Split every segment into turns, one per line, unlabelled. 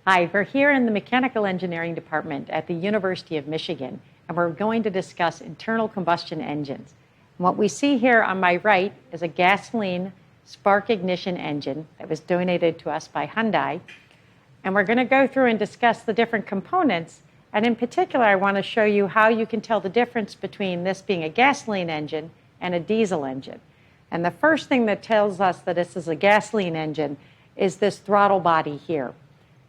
Hi, we're here in the Mechanical Engineering Department at the University of Michigan, and we're going to discuss internal combustion engines. And what we see here on my right is a gasoline spark ignition engine that was donated to us by Hyundai. And we're going to go through and discuss the different components. And in particular, I want to show you how you can tell the difference between this being a gasoline engine and a diesel engine. And the first thing that tells us that this is a gasoline engine is this throttle body here.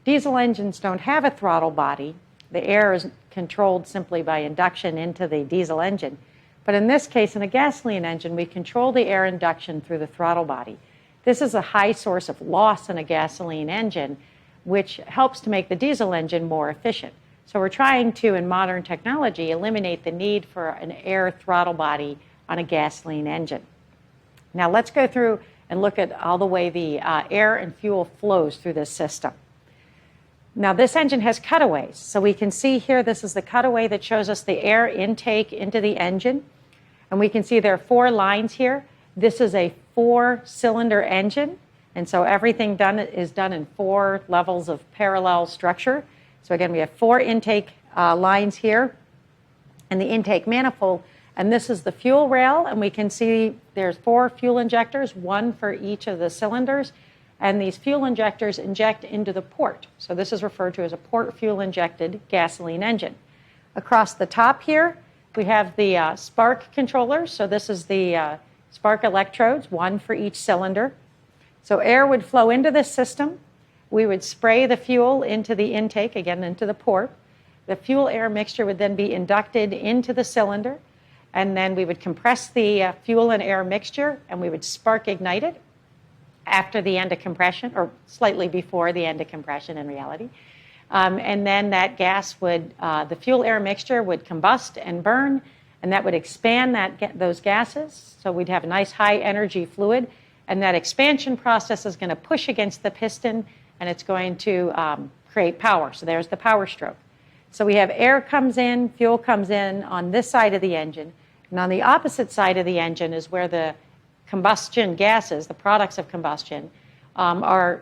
Diesel engines don't have a throttle body. The air is controlled simply by induction into the diesel engine. But in this case, in a gasoline engine, we control the air induction through the throttle body. This is a high source of loss in a gasoline engine, which helps to make the diesel engine more efficient. So we're trying to, in modern technology, eliminate the need for an air throttle body on a gasoline engine. Now let's go through and look at all the way the air and fuel flows through this system. Now this engine has cutaways. So we can see here, this is the cutaway that shows us the air intake into the engine. And we can see there are 4 lines here. This is a 4-cylinder engine. And so everything is done in 4 levels of parallel structure. So again, we have 4 intake lines here and the intake manifold. And this is the fuel rail. And we can see there's 4 fuel injectors, 1 for each of the cylinders. And these fuel injectors inject into the port. So this is referred to as a port fuel injected gasoline engine. Across the top here, we have the spark controllers. So this is the spark electrodes, 1 for each cylinder. So air would flow into this system. We would spray the fuel into the intake, again into the port. The fuel air mixture would then be inducted into the cylinder. And then we would compress the fuel and air mixture, and we would spark ignite it after the end of compression, or slightly before the end of compression in reality. And then that gas would, the fuel air mixture would combust and burn, and that would expand those gases. So we'd have a nice high energy fluid, and that expansion process is going to push against the piston, and it's going to create power. So there's the power stroke. So we have air comes in, fuel comes in on this side of the engine, and on the opposite side of the engine is where the combustion gases, the products of combustion, are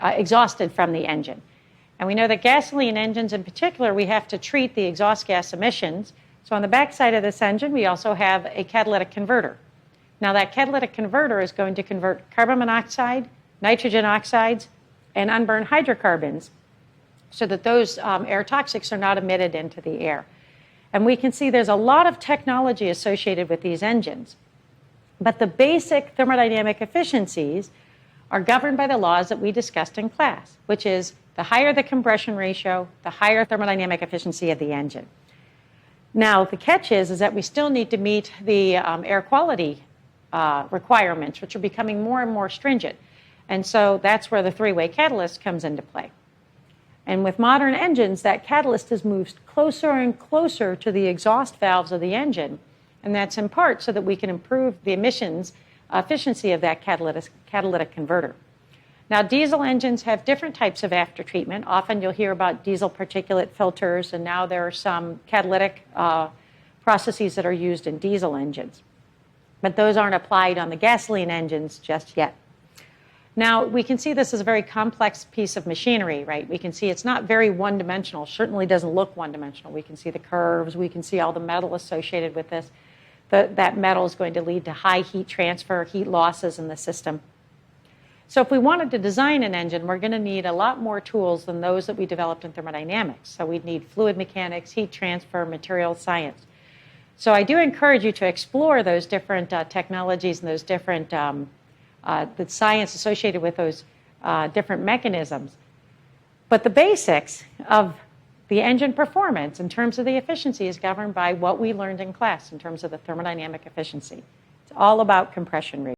exhausted from the engine. And we know that gasoline engines in particular, we have to treat the exhaust gas emissions. So on the back side of this engine, we also have a catalytic converter. Now that catalytic converter is going to convert carbon monoxide, nitrogen oxides, and unburned hydrocarbons so that those air toxics are not emitted into the air. And we can see there's a lot of technology associated with these engines. But the basic thermodynamic efficiencies are governed by the laws that we discussed in class, which is the higher the compression ratio, the higher thermodynamic efficiency of the engine. Now, the catch is that we still need to meet the air quality requirements, which are becoming more and more stringent. And so that's where the 3-way catalyst comes into play. And with modern engines, that catalyst has moved closer and closer to the exhaust valves of the engine. And that's in part so that we can improve the emissions efficiency of that catalytic converter. Now, diesel engines have different types of after treatment. Often you'll hear about diesel particulate filters, and now there are some catalytic processes that are used in diesel engines. But those aren't applied on the gasoline engines just yet. Now, we can see this is a very complex piece of machinery, right? We can see it's not very one-dimensional, certainly doesn't look one-dimensional. We can see the curves, we can see all the metal associated with this. That metal is going to lead to high heat transfer, heat losses in the system. So if we wanted to design an engine, we're going to need a lot more tools than those that we developed in thermodynamics. So we'd need fluid mechanics, heat transfer, material science. So I do encourage you to explore those different technologies and those different the science associated with those different mechanisms. But the basics of the engine performance in terms of the efficiency is governed by what we learned in class in terms of the thermodynamic efficiency. It's all about compression rate.